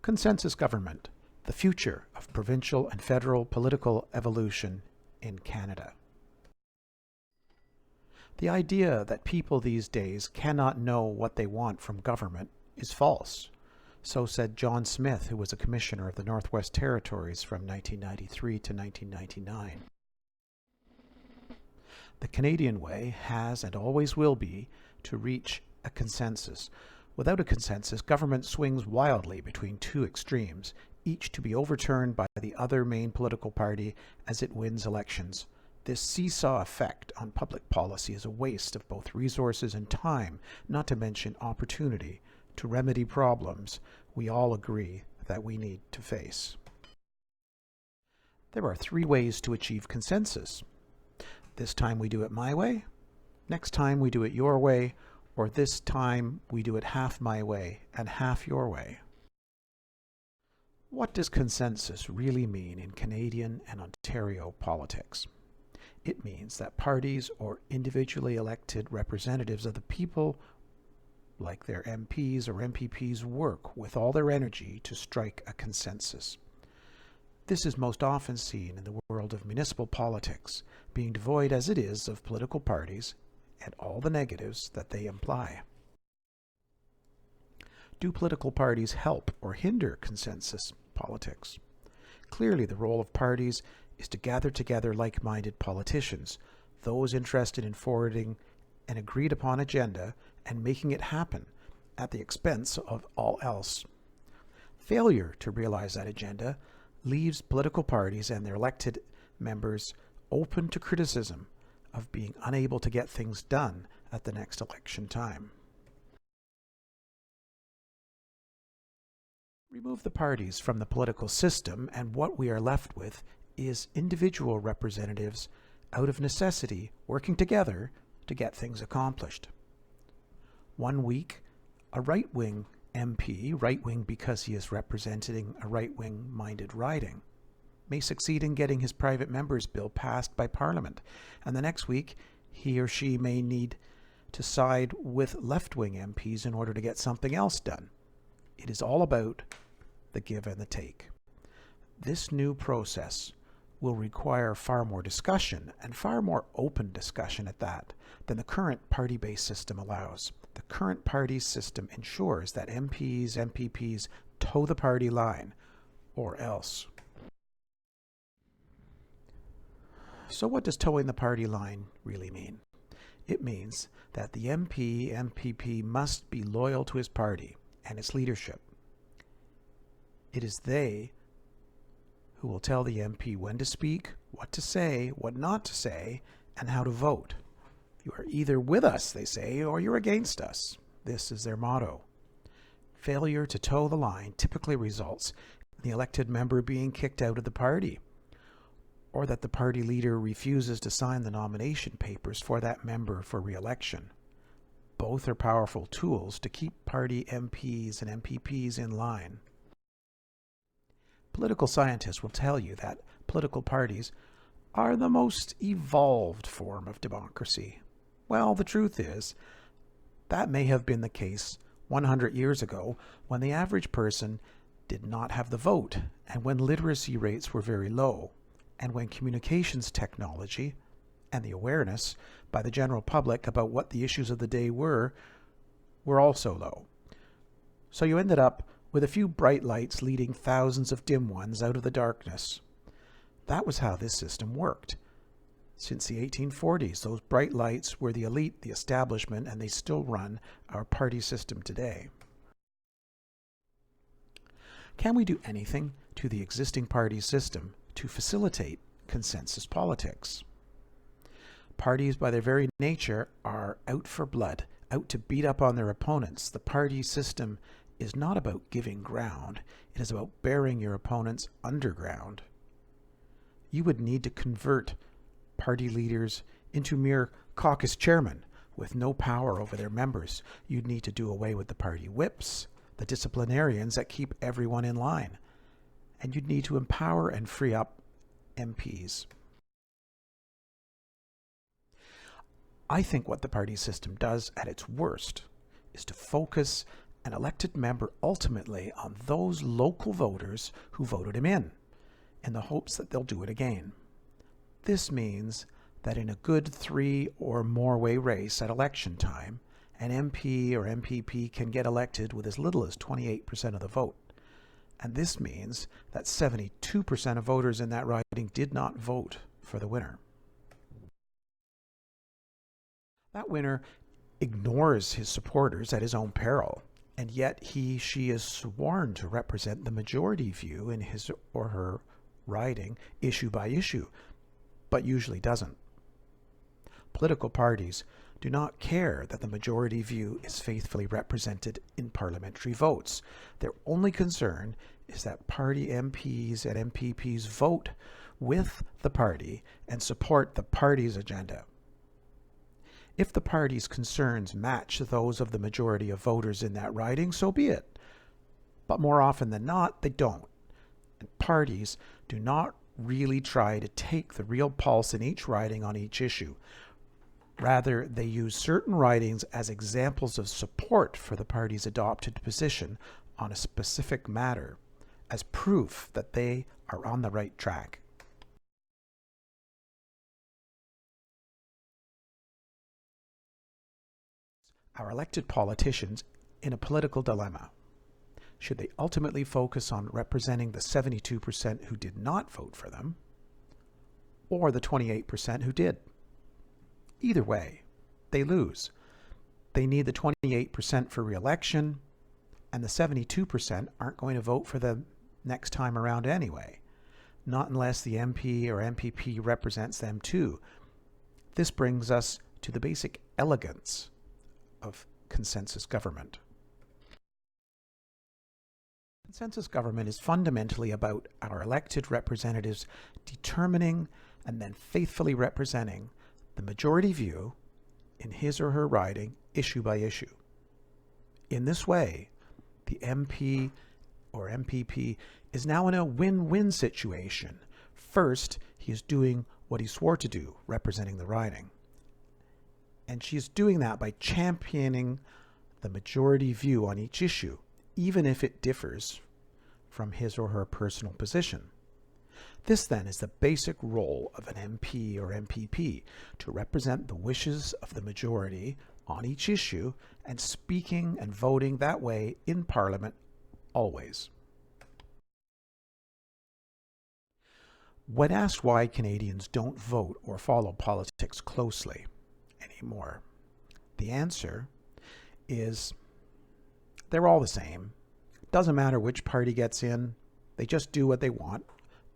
Consensus government, the future of provincial and federal political evolution in Canada. The idea that people these days cannot know what they want from government is false. So said John Smith, who was a commissioner of the Northwest Territories from 1993 to 1999. The Canadian way has and always will be to reach a consensus. Without a consensus, government swings wildly between two extremes, each to be overturned by the other main political party as it wins elections. This seesaw effect on public policy is a waste of both resources and time, not to mention opportunity, to remedy problems we all agree that we need to face. There are three ways to achieve consensus. This time we do it my way, next time we do it your way, or this time we do it half my way and half your way. What does consensus really mean in Canadian and Ontario politics? It means that parties or individually elected representatives of the people, like their MPs or MPPs, work with all their energy to strike a consensus. This is most often seen in the world of municipal politics, being devoid as it is of political parties and all the negatives that they imply. Do political parties help or hinder consensus politics? Clearly, the role of parties is to gather together like-minded politicians, those interested in forwarding an agreed-upon agenda and making it happen at the expense of all else. Failure to realize that agenda leaves political parties and their elected members open to criticism of being unable to get things done at the next election time. Remove the parties from the political system, and what we are left with is individual representatives out of necessity working together to get things accomplished. 1 week, a right-wing MP, right-wing because he is representing a right-wing minded riding, may succeed in getting his private member's bill passed by Parliament, and the next week he or she may need to side with left-wing MPs in order to get something else done. It is all about the give and the take. This new process will require far more discussion, and far more open discussion at that, than the current party-based system allows. The current party system ensures that MPs, MPPs toe the party line, or else. So what does towing the party line really mean? It means that the MP, MPP must be loyal to his party and its leadership. It is they who will tell the MP when to speak, what to say, what not to say, and how to vote. You are either with us, they say, or you're against us. This is their motto. Failure to toe the line typically results in the elected member being kicked out of the party, or that the party leader refuses to sign the nomination papers for that member for re-election. Both are powerful tools to keep party MPs and MPPs in line. Political scientists will tell you that political parties are the most evolved form of democracy. Well, the truth is, that may have been the case 100 years ago, when the average person did not have the vote, and when literacy rates were very low, and when communications technology and the awareness by the general public about what the issues of the day were also low. So you ended up with a few bright lights leading thousands of dim ones out of the darkness. That was how this system worked. Since the 1840s, those bright lights were the elite, the establishment, and they still run our party system today. Can we do anything to the existing party system to facilitate consensus politics? Parties, by their very nature, are out for blood, out to beat up on their opponents. The party system is not about giving ground. It is about burying your opponents underground. You would need to convert party leaders into mere caucus chairmen with no power over their members. You'd need to do away with the party whips, the disciplinarians that keep everyone in line. And you'd need to empower and free up MPs. I think what the party system does at its worst is to focus an elected member ultimately on those local voters who voted him in the hopes that they'll do it again. This means that in a good 3 or more way race at election time, an MP or MPP can get elected with as little as 28% of the vote. And this means that 72% of voters in that riding did not vote for the winner. That winner ignores his supporters at his own peril, and yet she is sworn to represent the majority view in his or her riding issue by issue, but usually doesn't. Political parties do not care that the majority view is faithfully represented in parliamentary votes. Their only concern is that party MPs and MPPs vote with the party and support the party's agenda. If the party's concerns match those of the majority of voters in that riding, so be it. But more often than not, they don't. And parties do not really try to take the real pulse in each riding on each issue. Rather, they use certain ridings as examples of support for the party's adopted position on a specific matter, as proof that they are on the right track. Our elected politicians in a political dilemma. Should they ultimately focus on representing the 72% who did not vote for them, or the 28% who did? Either way, they lose. They need the 28% for re-election, and the 72% aren't going to vote for them next time around anyway, not unless the MP or MPP represents them too. This brings us to the basic elegance of consensus government. Consensus government is fundamentally about our elected representatives determining and then faithfully representing the majority view in his or her riding issue by issue. In this way, the MP or MPP is now in a win-win situation. First, he is doing what he swore to do, representing the riding. And she is doing that by championing the majority view on each issue, even if it differs from his or her personal position. This then is the basic role of an MP or MPP, to represent the wishes of the majority on each issue and speaking and voting that way in Parliament always. When asked why Canadians don't vote or follow politics closely anymore, the answer is they're all the same. Doesn't matter which party gets in, they just do what they want,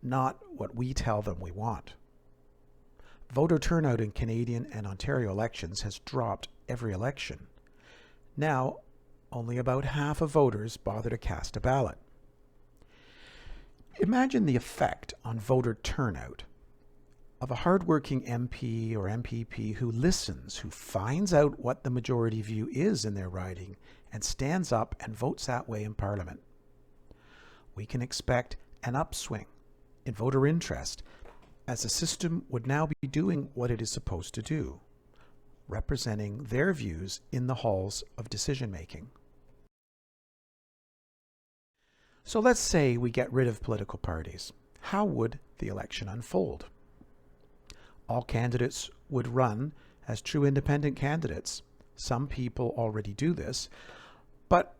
not what we tell them we want. Voter turnout in Canadian and Ontario elections has dropped every election. Now, only about half of voters bother to cast a ballot. Imagine the effect on voter turnout of a hardworking MP or MPP who listens, who finds out what the majority view is in their riding, and stands up and votes that way in Parliament. We can expect an upswing in voter interest, as the system would now be doing what it is supposed to do, representing their views in the halls of decision-making. So let's say we get rid of political parties. How would the election unfold? All candidates would run as true independent candidates. Some people already do this, but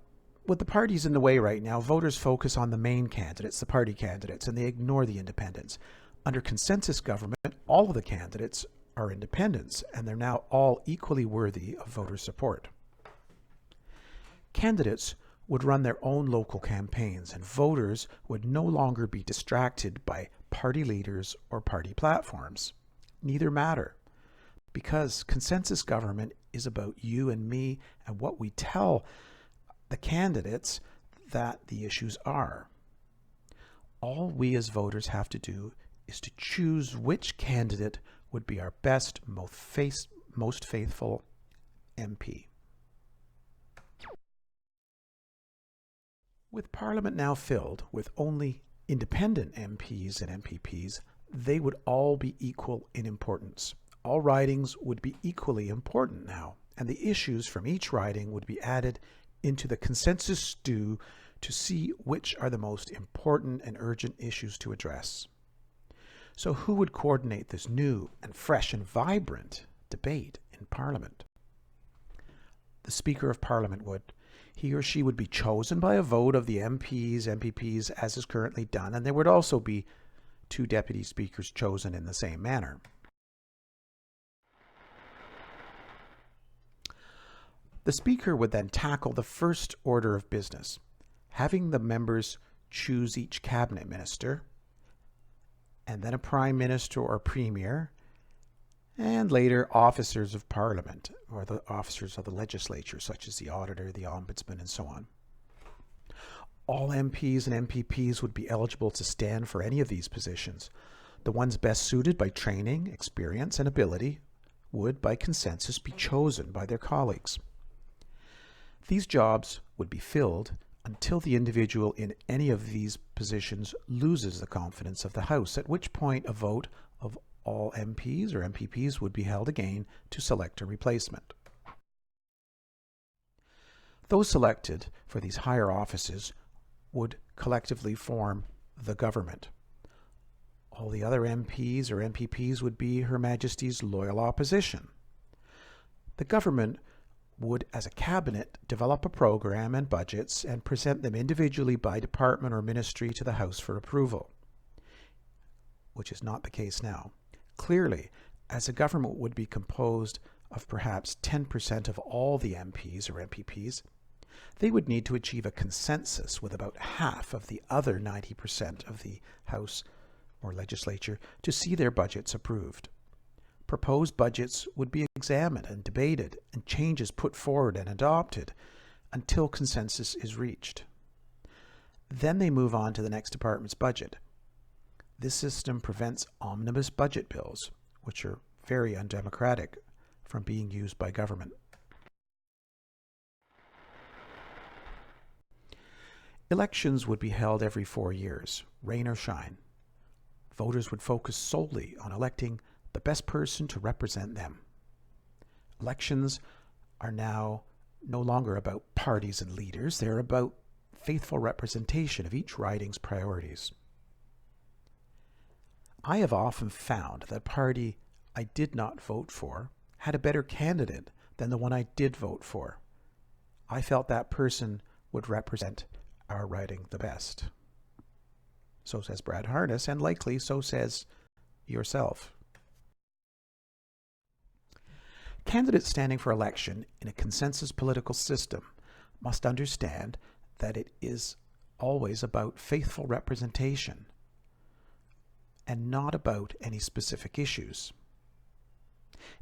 with the parties in the way right now, voters focus on the main candidates, the party candidates, and they ignore the independents. Under consensus government, all of the candidates are independents, and they're now all equally worthy of voter support. Candidates would run their own local campaigns, and voters would no longer be distracted by party leaders or party platforms. Neither matter, because consensus government is about you and me and what we tell the candidates that the issues are. All we as voters have to do is to choose which candidate would be our best, most faithful MP. With Parliament now filled with only independent MPs and MPPs, they would all be equal in importance. All ridings would be equally important now, and the issues from each riding would be added into the consensus stew to see which are the most important and urgent issues to address. So who would coordinate this new and fresh and vibrant debate in Parliament? The Speaker of Parliament would. He or she would be chosen by a vote of the MPs, as is currently done, and there would also be 2 deputy speakers chosen in the same manner. The Speaker would then tackle the first order of business, having the members choose each cabinet minister, and then a prime minister or premier, and later officers of Parliament, or the officers of the legislature, such as the auditor, the ombudsman, and so on. All MPs and MPPs would be eligible to stand for any of these positions. The ones best suited by training, experience, and ability would, by consensus, be chosen by their colleagues. These jobs would be filled until the individual in any of these positions loses the confidence of the House, at which point a vote of all MPs or MPPs would be held again to select a replacement. Those selected for these higher offices would collectively form the government. All the other MPs or MPPs would be Her Majesty's loyal opposition. The government would, as a cabinet, develop a program and budgets and present them individually by department or ministry to the House for approval, which is not the case now. Clearly, as a government would be composed of perhaps 10% of all the MPs or MPPs, they would need to achieve a consensus with about half of the other 90% of the House or legislature to see their budgets approved. Proposed budgets would be examined and debated, and changes put forward and adopted until consensus is reached. Then they move on to the next department's budget. This system prevents omnibus budget bills, which are very undemocratic, from being used by government. Elections would be held every 4 years, rain or shine. Voters would focus solely on electing the best person to represent them. Elections are now no longer about parties and leaders. They're about faithful representation of each riding's priorities. I have often found that a party I did not vote for had a better candidate than the one I did vote for. I felt that person would represent our riding the best. So says Brad Harness, and likely so says yourself. Candidates standing for election in a consensus political system must understand that it is always about faithful representation and not about any specific issues.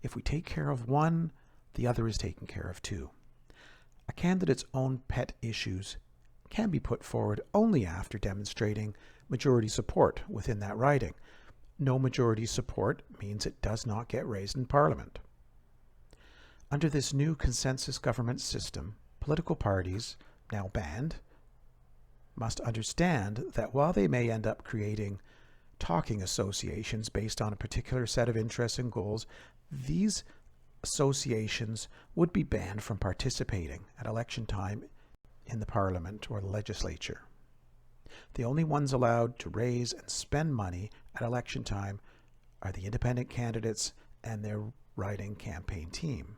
If we take care of one, the other is taken care of too. A candidate's own pet issues can be put forward only after demonstrating majority support within that riding. No majority support means it does not get raised in Parliament. Under this new consensus government system, political parties, now banned, must understand that while they may end up creating talking associations based on a particular set of interests and goals, these associations would be banned from participating at election time in the Parliament or the legislature. The only ones allowed to raise and spend money at election time are the independent candidates and their riding campaign team.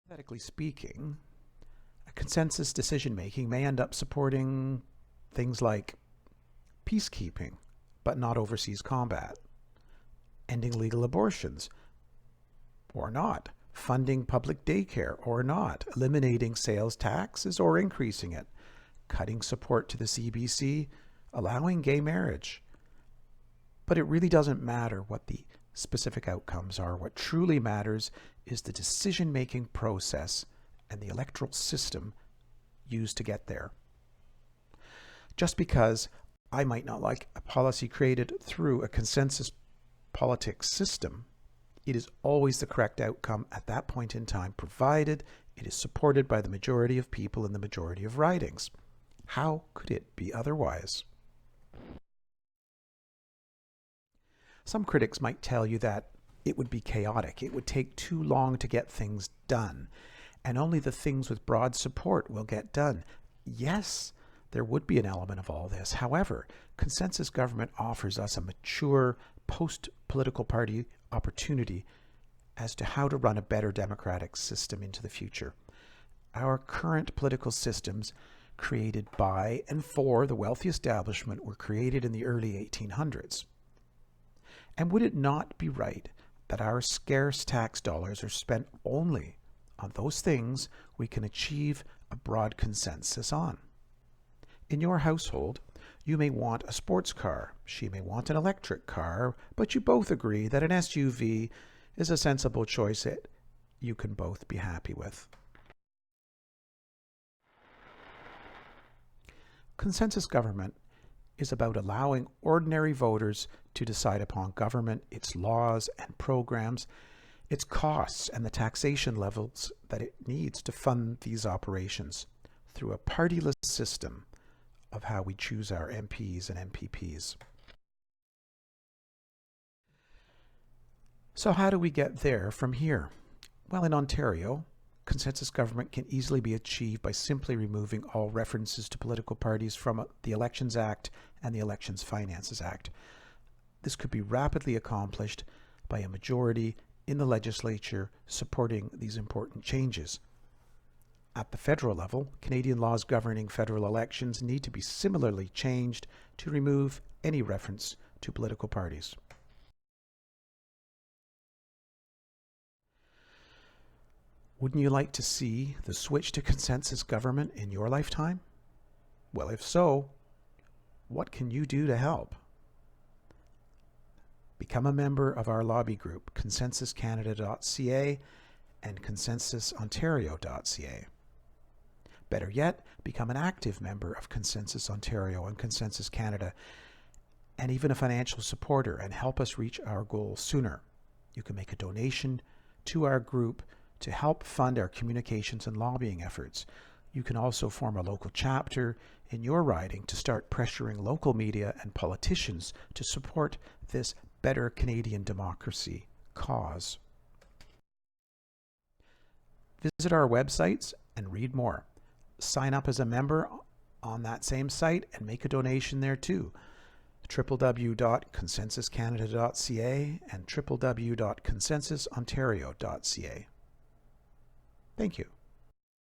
Hypothetically speaking, a consensus decision-making may end up supporting things like peacekeeping, but not overseas combat, ending legal abortions, or not, funding public daycare, or not, eliminating sales taxes or increasing it, cutting support to the CBC, allowing gay marriage. But it really doesn't matter what the specific outcomes are. What truly matters is the decision-making process and the electoral system used to get there. Just because I might not like a policy created through a consensus politics system, it is always the correct outcome at that point in time, provided it is supported by the majority of people in the majority of ridings. How could it be otherwise? Some critics might tell you that it would be chaotic. It would take too long to get things done, and only the things with broad support will get done. Yes, there would be an element of all this. However, consensus government offers us a mature post-political party opportunity as to how to run a better democratic system into the future. Our current political systems, created by and for the wealthy establishment, were created in the early 1800s. And would it not be right that our scarce tax dollars are spent only on those things we can achieve a broad consensus on? In your household, you may want a sports car. She may want an electric car, but you both agree that an SUV is a sensible choice that you can both be happy with. Consensus government is about allowing ordinary voters to decide upon government, its laws and programs, its costs, and the taxation levels that it needs to fund these operations through a partyless system of how we choose our MPs and MPPs. So how do we get there from here? Well, in Ontario, consensus government can easily be achieved by simply removing all references to political parties from the Elections Act and the Elections Finances Act. This could be rapidly accomplished by a majority in the legislature supporting these important changes. At the federal level, Canadian laws governing federal elections need to be similarly changed to remove any reference to political parties. Wouldn't you like to see the switch to consensus government in your lifetime? Well, if so, what can you do to help? Become a member of our lobby group, consensuscanada.ca and consensusontario.ca. Better yet, become an active member of Consensus Ontario and Consensus Canada, and even a financial supporter, and help us reach our goals sooner. You can make a donation to our group to help fund our communications and lobbying efforts. You can also form a local chapter in your riding to start pressuring local media and politicians to support this better Canadian democracy cause. Visit our websites and read more. Sign up as a member on that same site and make a donation there too. www.consensuscanada.ca and www.consensusontario.ca. Thank you.